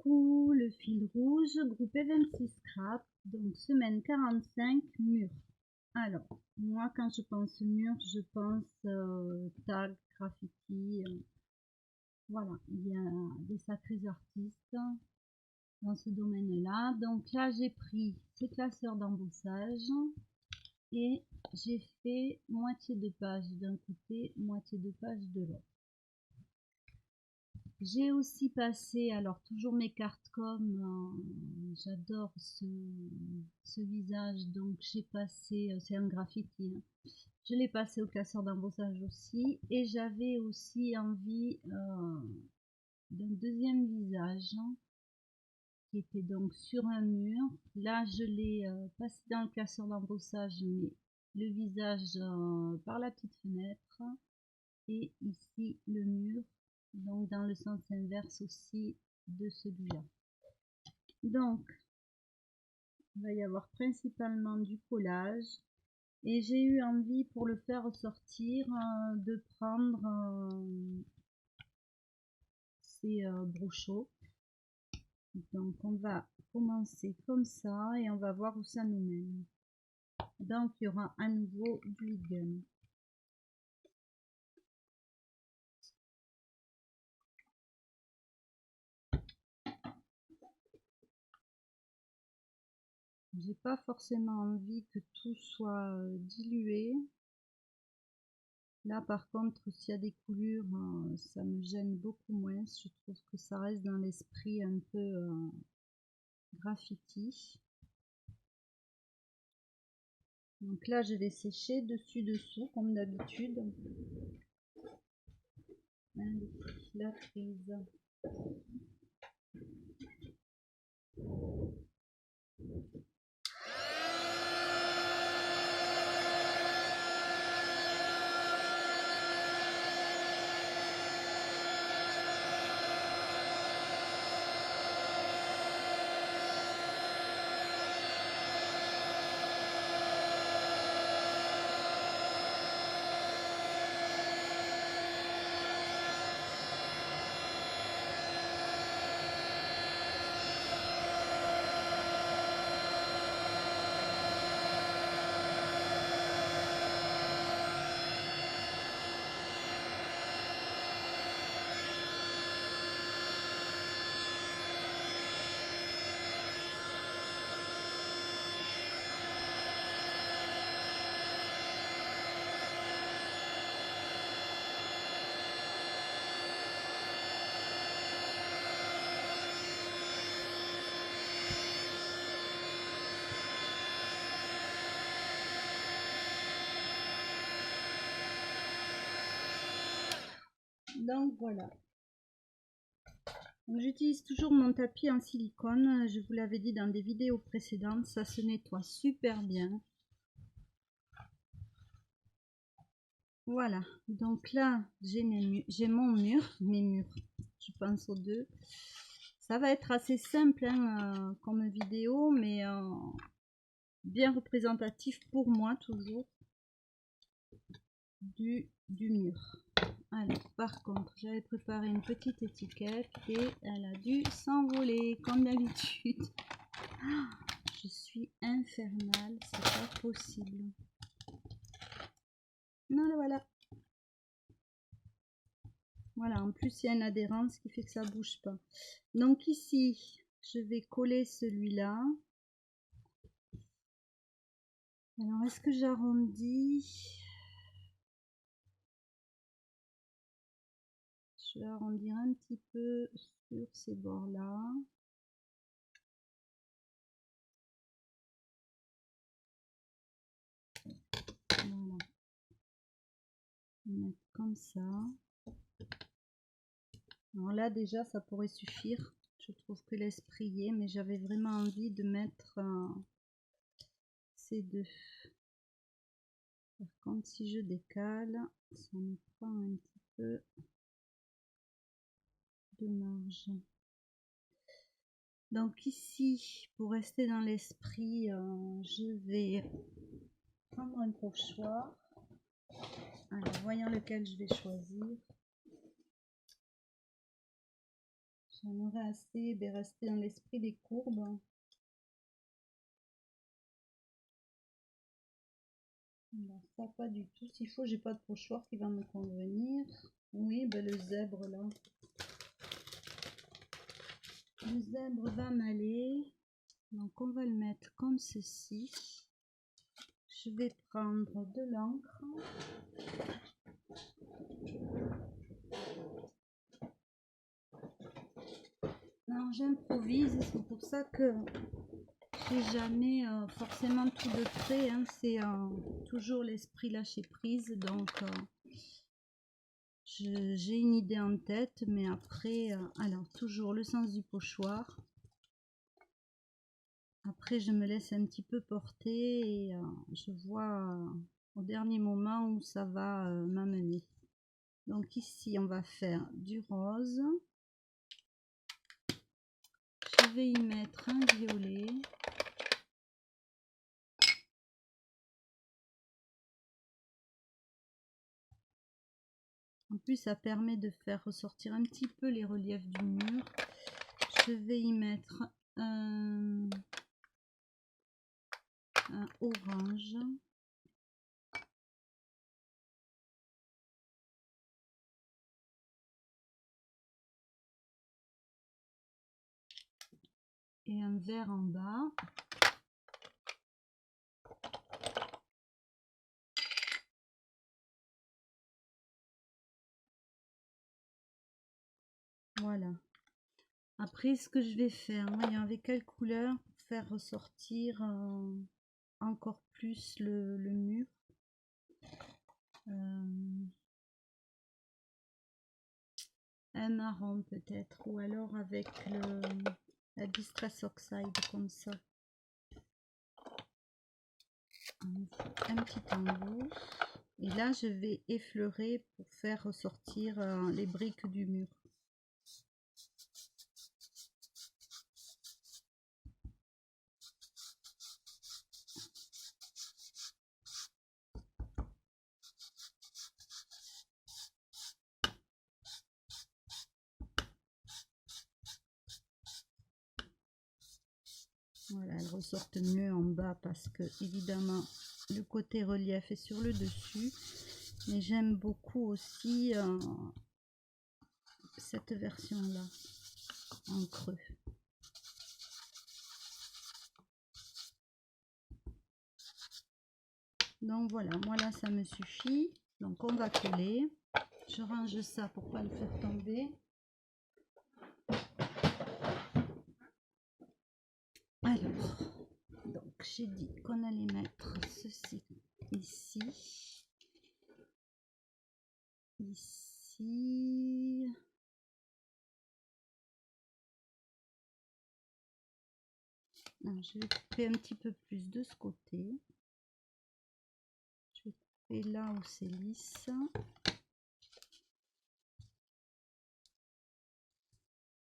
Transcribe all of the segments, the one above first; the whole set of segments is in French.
Coucou, le fil rouge, groupe 26 scrap, donc semaine 45, mur. Alors, moi quand je pense mur, je pense tag, graffiti, voilà, il y a des sacrés artistes dans ce domaine-là. Donc là, j'ai pris ce classeur d'embossage et j'ai fait moitié de page d'un côté, moitié de page de l'autre. J'ai aussi passé, alors toujours mes cartes comme, j'adore ce visage, donc j'ai passé, c'est un graffiti, hein. Je l'ai passé au classeur d'embossage aussi, et j'avais aussi envie d'un deuxième visage, hein, qui était donc sur un mur. Là je l'ai passé dans le classeur d'embossage, mais le visage par la petite fenêtre, et ici le mur, donc dans le sens inverse aussi de celui-là. Donc il va y avoir principalement du collage, et j'ai eu envie, pour le faire ressortir, de prendre ces brochaux. Donc on va commencer comme ça et on va voir où ça nous mène. Donc il y aura à nouveau du heat gun. J'ai pas forcément envie que tout soit dilué. Là par contre, s'il y a des coulures, ça me gêne beaucoup moins. Je trouve que ça reste dans l'esprit un peu graffiti. Donc là je vais sécher dessus dessous comme d'habitude. La prise. Donc voilà. J'utilise toujours mon tapis en silicone. Je vous l'avais dit dans des vidéos précédentes, ça se nettoie super bien. Voilà, donc là j'ai mon mur, mes murs, je pense aux deux. Ça va être assez simple hein, comme vidéo, mais bien représentatif pour moi toujours du mur. Alors par contre, j'avais préparé une petite étiquette et elle a dû s'envoler comme d'habitude. Je suis infernale, c'est pas possible. Non, voilà. Voilà, en plus il y a une adhérence qui fait que ça bouge pas. Donc ici, je vais coller celui-là. Alors, est-ce que j'arrondis? Je vais arrondir un petit peu sur ces bords-là. Voilà. On va mettre comme ça. Alors là, déjà, ça pourrait suffire. Je trouve que l'esprit y est, mais j'avais vraiment envie de mettre ces deux. Par contre, si je décale, ça me prend un petit peu de marge. Donc ici, pour rester dans l'esprit, je vais prendre un pochoir. Alors, voyons lequel je vais choisir. J'aimerais assez rester dans l'esprit des courbes. Alors, ça, pas du tout. S'il faut, j'ai pas de pochoir qui va me convenir. Oui, ben le zèbre là. Le zèbre va m'aller. Donc, on va le mettre comme ceci. Je vais prendre de l'encre. Alors, j'improvise. C'est pour ça que j'ai jamais forcément tout de près. Hein. C'est toujours l'esprit lâcher prise. Donc, j'ai une idée en tête, mais après, alors toujours le sens du pochoir. Après, je me laisse un petit peu porter et je vois au dernier moment où ça va m'amener. Donc ici, on va faire du rose. Je vais y mettre un violet. En plus, ça permet de faire ressortir un petit peu les reliefs du mur. Je vais y mettre un orange. Et un vert en bas. Voilà. Après, ce que je vais faire, voyons avec quelle couleur pour faire ressortir encore plus le mur. Un marron peut-être, ou alors avec la Distress Oxide comme ça. Un petit embout. Et là, je vais effleurer pour faire ressortir les briques du mur. Voilà, elles ressortent mieux en bas parce que évidemment le côté relief est sur le dessus. Mais j'aime beaucoup aussi cette version là en creux. Donc voilà, moi là ça me suffit. Donc on va coller. Je range ça pour pas le faire tomber. Alors, donc j'ai dit qu'on allait mettre ceci ici. Ici. Non, je vais couper un petit peu plus de ce côté. Je vais couper là où c'est lisse.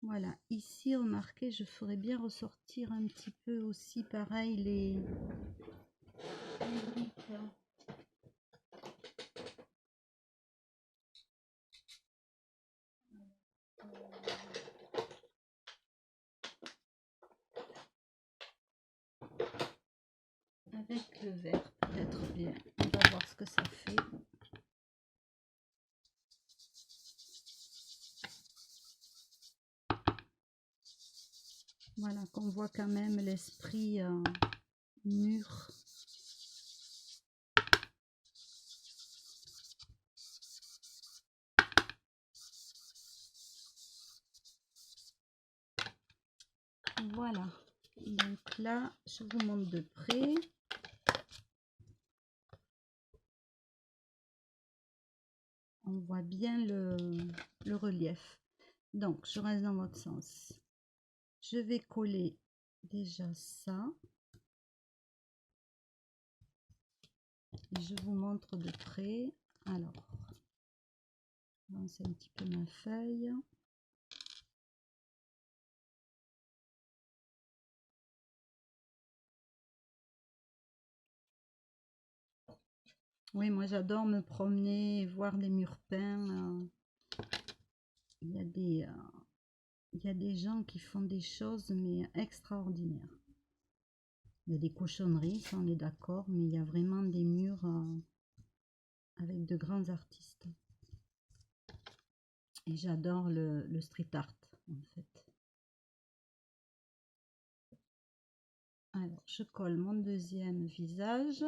Voilà, ici, remarquez, je ferai bien ressortir un petit peu aussi, pareil, les briques. Avec le vert, peut-être bien. On va voir ce que ça fait. Voilà, qu'on voit quand même l'esprit mûr. Voilà, donc là, je vous montre de près. On voit bien le relief. Donc, je reste dans votre sens. Je vais coller déjà ça. Et je vous montre de près. Alors, j'avance un petit peu ma feuille. Oui, moi j'adore me promener, voir des murs peints. Il y a il y a des gens qui font des choses mais extraordinaires. Il y a des cochonneries, ça on est d'accord, mais il y a vraiment des murs avec de grands artistes. Et j'adore le street art en fait. Alors je colle mon deuxième visage.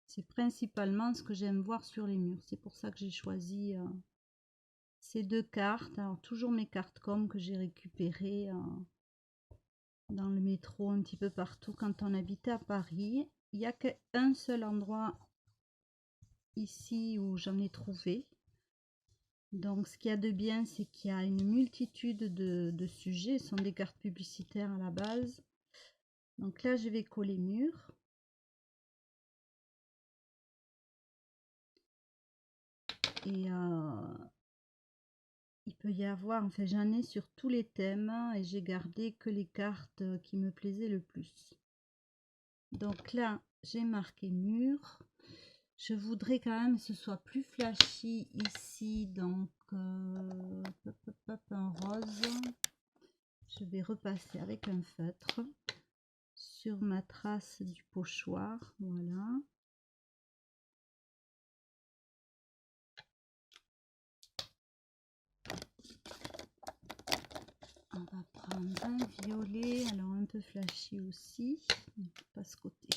C'est principalement ce que j'aime voir sur les murs. C'est pour ça que j'ai choisi ces deux cartes. Alors toujours mes cartes com que j'ai récupérées dans le métro un petit peu partout quand on habitait à Paris. Il n'y a qu'un seul endroit ici où j'en ai trouvé. Donc ce qu'il y a de bien, c'est qu'il y a une multitude de sujets. Ce sont des cartes publicitaires à la base. Donc là, je vais coller mur. Et il peut y avoir, enfin j'en ai sur tous les thèmes et j'ai gardé que les cartes qui me plaisaient le plus. Donc là, j'ai marqué mur. Je voudrais quand même que ce soit plus flashy ici, donc un rose. Je vais repasser avec un feutre sur ma trace du pochoir, voilà. On va prendre un violet, alors un peu flashy aussi, pas ce côté.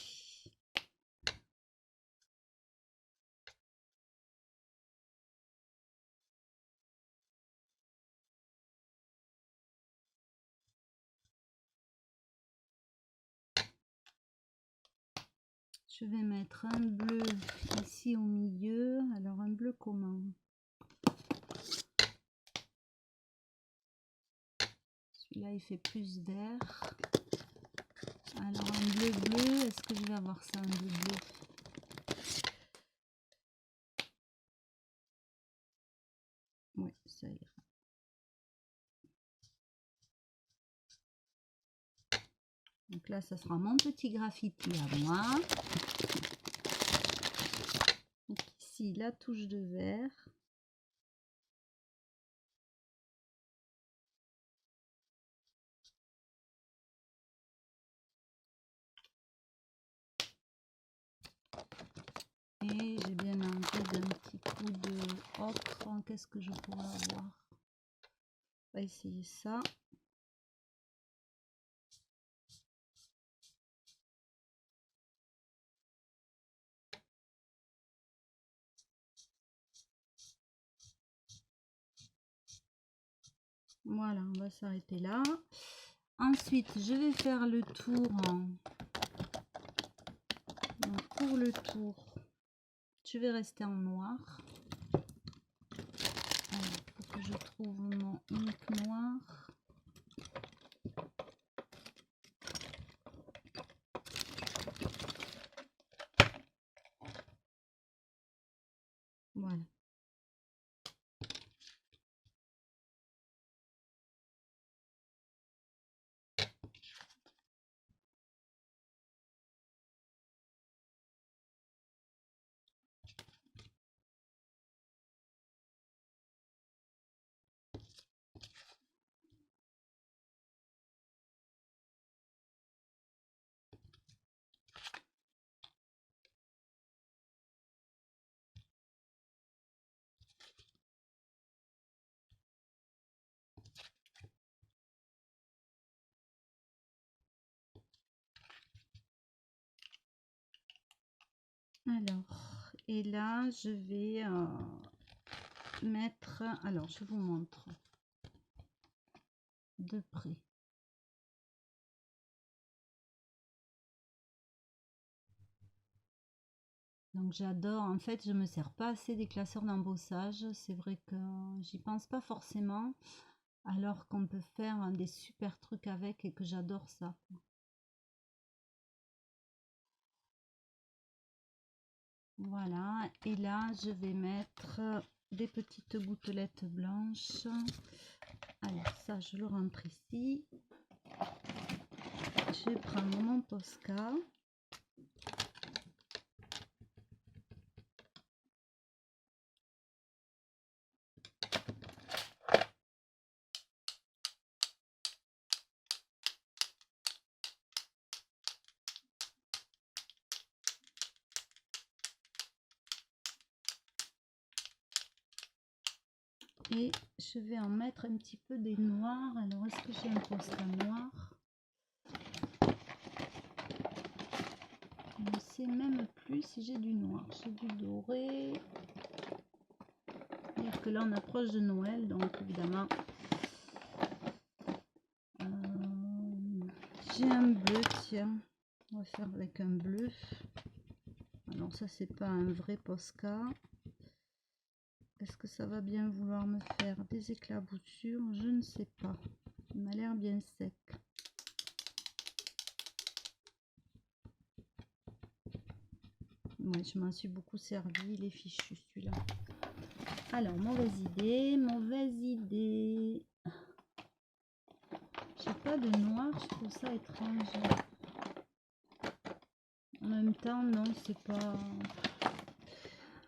Je vais mettre un bleu ici au milieu. Alors un bleu comment? Celui-là il fait plus vert. Alors un bleu bleu, est-ce que je vais avoir ça, un bleu bleu? Oui, ça ira. Donc là, ça sera mon petit graffiti à moi. Donc ici, la touche de vert. Et j'ai bien envie d'un petit coup de ocre. Qu'est-ce que je pourrais avoir? On va essayer ça. Voilà, on va s'arrêter là. Ensuite, je vais faire le tour. Donc, pour le tour, je vais rester en noir. Alors, il faut que je trouve mon ink noir. Voilà. Alors, et là, je vais mettre... Alors, je vous montre de près. Donc j'adore, en fait je me sers pas assez des classeurs d'embossage, c'est vrai que j'y pense pas forcément, alors qu'on peut faire des super trucs avec et que j'adore ça. Voilà, et là je vais mettre des petites gouttelettes blanches. Alors ça je le rentre ici. Je vais prendre mon Posca. Et je vais en mettre un petit peu des noirs. Alors, est-ce que j'ai un Posca noir? Je ne sais même plus si j'ai du noir. J'ai du doré. C'est-à-dire que là, on approche de Noël, donc évidemment, j'ai un bleu, tiens. On va faire avec un bleu. Alors ça, c'est pas un vrai Posca. Est-ce que ça va bien vouloir me faire des éclaboussures? Je ne sais pas. Il m'a l'air bien sec. Ouais, je m'en suis beaucoup servi. Il est fichu celui-là. Alors, mauvaise idée. Mauvaise idée. J'ai pas de noir. Je trouve ça étrange. En même temps, non, c'est pas...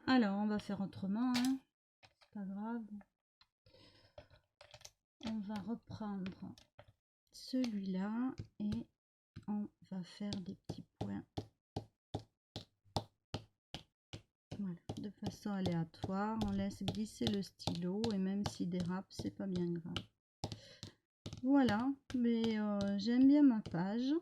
Alors, on va faire autrement. Hein. C'est pas grave. On va reprendre celui-là et on va faire des petits points. Voilà, de façon aléatoire. On laisse glisser le stylo et même s'il dérape, c'est pas bien grave. Voilà, mais j'aime bien ma page.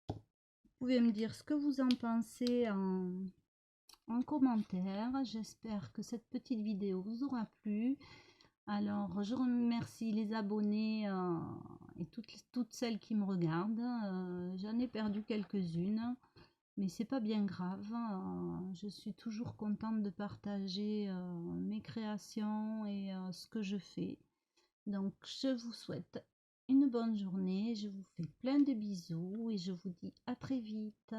Vous pouvez me dire ce que vous en pensez en commentaire. J'espère que cette petite vidéo vous aura plu. Alors, je remercie les abonnés et toutes celles qui me regardent. J'en ai perdu quelques-unes, mais c'est pas bien grave. Je suis toujours contente de partager mes créations et ce que je fais. Donc, je vous souhaite une bonne journée. Je vous fais plein de bisous et je vous dis à très vite.